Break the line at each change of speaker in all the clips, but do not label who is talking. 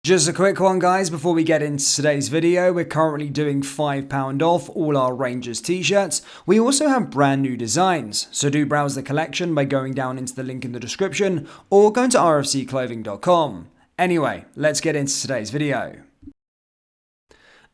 Just a quick one, guys, before we get into today's video. We're currently doing £5 off all our Rangers t-shirts. We also have brand new designs, so do browse the collection by going down into the link in the description or going to rfcclothing.com. Anyway, let's get into today's video.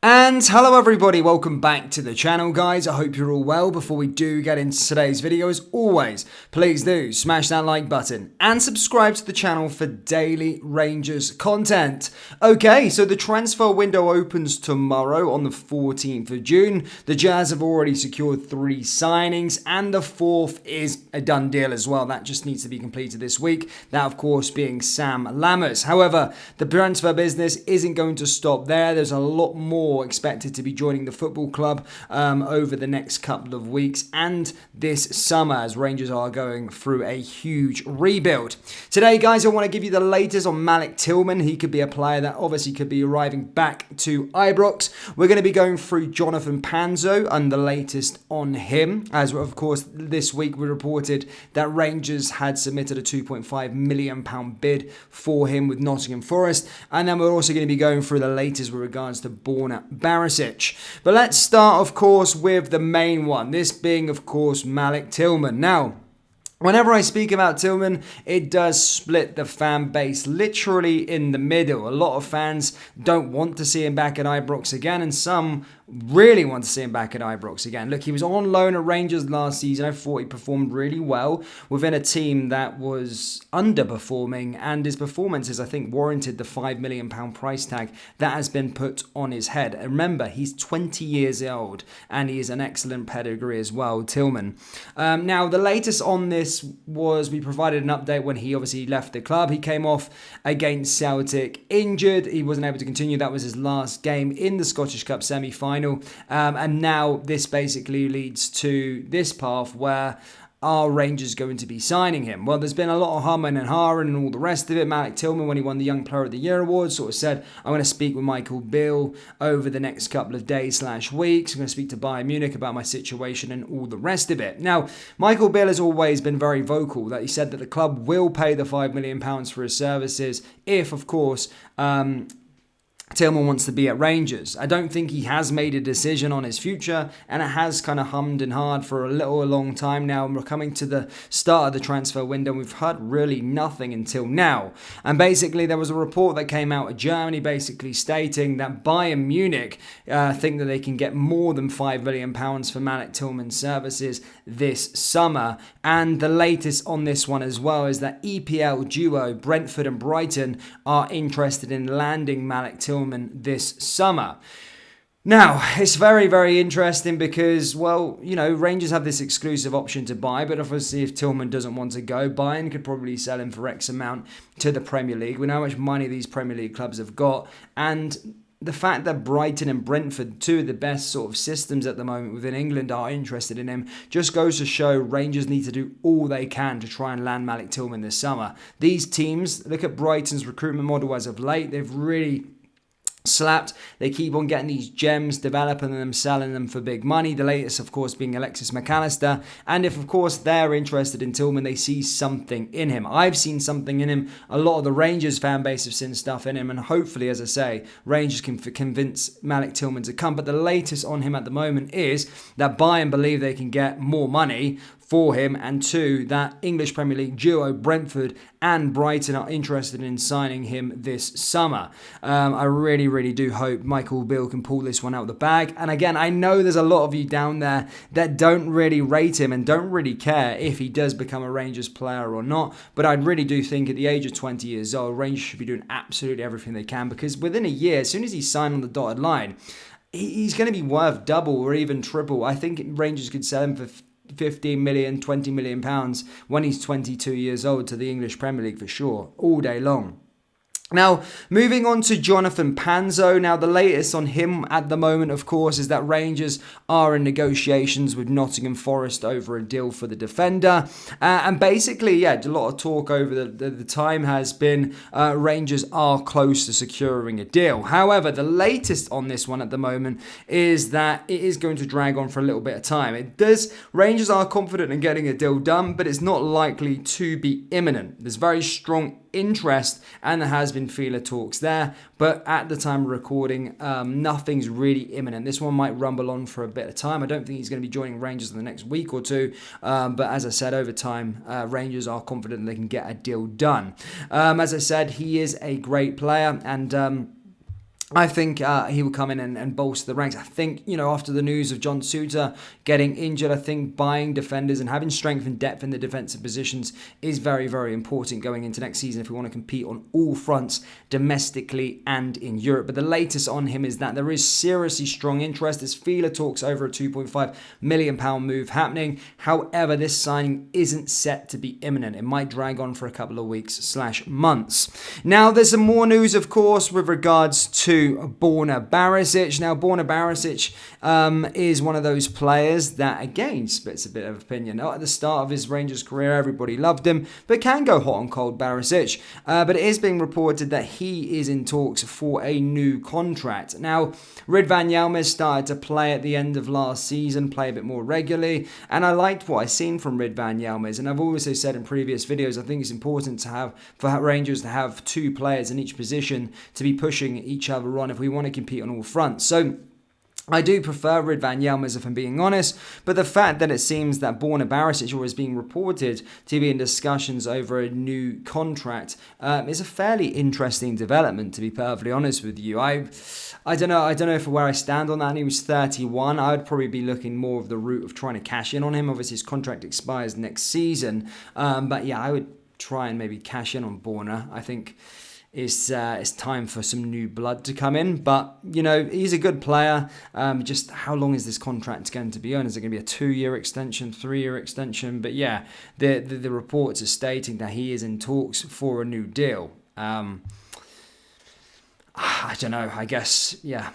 And hello everybody, welcome back to the channel, guys. I hope you're all well. Before we do get into today's video, as always, please do smash that like button and subscribe to the channel for daily Rangers content. Okay, so the transfer window opens tomorrow on the 14th of June. The Jazz have already secured 3 signings and the 4th is a done deal as well. That just needs to be completed this week. That, of course, being Sam Lammers. However, the transfer business isn't going to stop there. There's a lot more expected to be joining the football club over the next couple of weeks and this summer, as Rangers are going through a huge rebuild. Today, guys, I want to give you the latest on Malik Tillman. He could be a player that obviously could be arriving back to Ibrox. We're going to be going through Jonathan Panzo and the latest on him, as of course this week we reported that Rangers had submitted a £2.5 million bid for him with Nottingham Forest, and then we're also going to be going through the latest with regards to Baris. But let's start, of course, with the main one. This being, of course, Malik Tillman. Now, whenever I speak about Tillman, it does split the fan base literally in the middle. A lot of fans don't want to see him back at Ibrox again, and some really want to see him back at Ibrox again. Look, he was on loan at Rangers last season. I thought he performed really well within a team that was underperforming, and his performances, I think, warranted the £5 million price tag that has been put on his head. And remember, he's 20 years old, and he is an excellent pedigree as well, Tillman. Now, the latest on this was we provided an update when he obviously left the club. He came off against Celtic injured. He wasn't able to continue. That was his last game in the Scottish Cup semi-final. And now this basically leads to this path where are Rangers going to be signing him? Well, there's been a lot of humming and hawing and all the rest of it. Malik Tillman, when he won the Young Player of the Year award, sort of said, I'm going to speak with Michael Beale over the next couple of days/weeks. I'm going to speak to Bayern Munich about my situation and all the rest of it. Now, Michael Beale has always been very vocal that he said that the club will pay the £5 million for his services if, of course, Tillman wants to be at Rangers. I don't think he has made a decision on his future, and it has kind of hummed and hawed for a long time now. And we're coming to the start of the transfer window, and we've heard really nothing until now. And basically, there was a report that came out of Germany basically stating that Bayern Munich think that they can get more than £5 million for Malik Tillman's services this summer. And the latest on this one as well is that EPL duo Brentford and Brighton are interested in landing Malik Tillman this summer. Now, it's very, very interesting because, well, you know, Rangers have this exclusive option to buy, but obviously if Tillman doesn't want to go, Bayern could probably sell him for X amount to the Premier League. We know how much money these Premier League clubs have got, and the fact that Brighton and Brentford, two of the best sort of systems at the moment within England, are interested in him just goes to show Rangers need to do all they can to try and land Malik Tillman this summer. These teams, look at Brighton's recruitment model as of late, they've really slapped. They keep on getting these gems, developing them, selling them for big money. The latest, of course, being Alexis McAllister. And if, of course, they're interested in Tillman, they see something in him. I've seen something in him. A lot of the Rangers fan base have seen stuff in him. And hopefully, as I say, Rangers can convince Malik Tillman to come. But the latest on him at the moment is that Bayern believe they can get more money for him, and 2, that English Premier League duo Brentford and Brighton are interested in signing him this summer. I really do hope Michael Beale can pull this one out of the bag. And again, I know there's a lot of you down there that don't really rate him and don't really care if he does become a Rangers player or not, but I really do think at the age of 20 years old, Rangers should be doing absolutely everything they can, because within a year, as soon as he's signed on the dotted line, he's going to be worth double or even triple. I think Rangers could sell him for 15 million, 20 million pounds when he's 22 years old to the English Premier League for sure, all day long. Now, moving on to Jonathan Panzo. Now, the latest on him at the moment, of course, is that Rangers are in negotiations with Nottingham Forest over a deal for the defender. And basically, yeah, a lot of talk over the time has been Rangers are close to securing a deal. However, the latest on this one at the moment is that it is going to drag on for a little bit of time. Rangers are confident in getting a deal done, but it's not likely to be imminent. There's very strong interest and there has been feeler talks there. But at the time of recording, nothing's really imminent. This one might rumble on for a bit of time. I don't think he's going to be joining Rangers in the next week or two. But as I said, over time, Rangers are confident they can get a deal done. As I said, he is a great player, and I think he will come in and bolster the ranks. I think, after the news of John Souttar getting injured, I think buying defenders and having strength and depth in the defensive positions is very, very important going into next season if we want to compete on all fronts, domestically and in Europe. But the latest on him is that there is seriously strong interest. There's feeler talks over a £2.5 million move happening. However, this signing isn't set to be imminent. It might drag on for a couple of weeks/months. Now, there's some more news, of course, with regards to Borna Barisic. Now, Borna Barisic is one of those players that, again, splits a bit of opinion. At the start of his Rangers career, everybody loved him, but can go hot and cold, Barisic. But it is being reported that he is in talks for a new contract. Now, Ridvan Yilmaz started to play at the end of last season, play a bit more regularly, and I liked what I've seen from Ridvan Yilmaz. And I've also said in previous videos, I think it's important for Rangers to have two players in each position to be pushing each other on if we want to compete on all fronts. So I do prefer Ridvan Yilmaz, if I'm being honest, but the fact that it seems that Borna Barisic is being reported to be in discussions over a new contract is a fairly interesting development, to be perfectly honest with you. I don't know if where I stand on that. And he was 31. I would probably be looking more of the route of trying to cash in on him. Obviously, his contract expires next season, but yeah, I would try and maybe cash in on Borna. I think it's time for some new blood to come in. But, he's a good player. Just how long is this contract going to be on? Is it going to be a 2-year extension, 3-year extension? But yeah, the reports are stating that he is in talks for a new deal. I don't know. I guess, yeah.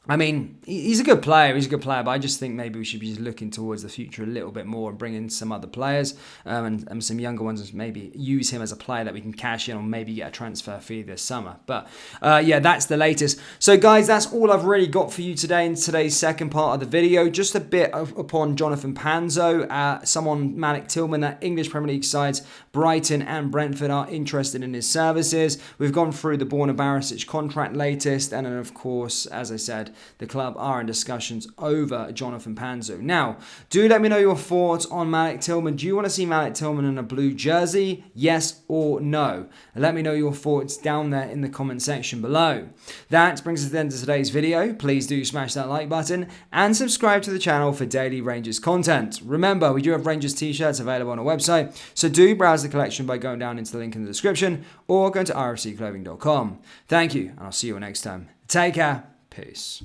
I mean, he's a good player. But I just think maybe we should be looking towards the future a little bit more and bring in some other players and some younger ones, and maybe use him as a player that we can cash in or maybe get a transfer fee this summer. But yeah, that's the latest. So guys, that's all I've really got for you today in today's second part of the video. Just a bit upon Jonathan Panzo, someone Malik Tillman, that English Premier League sides Brighton and Brentford are interested in his services. We've gone through the Borna Barisic contract latest, and then of course, as I said, the club are in discussions over Jonathan Panzo. Now, do let me know your thoughts on Malik Tillman. Do you want to see Malik Tillman in a blue jersey? Yes or no? Let me know your thoughts down there in the comment section below. That brings us to the end of today's video. Please do smash that like button and subscribe to the channel for daily Rangers content. Remember, we do have Rangers t-shirts available on our website, so do browse the collection by going down into the link in the description or going to rfcclothing.com. Thank you, and I'll see you next time. Take care. Peace.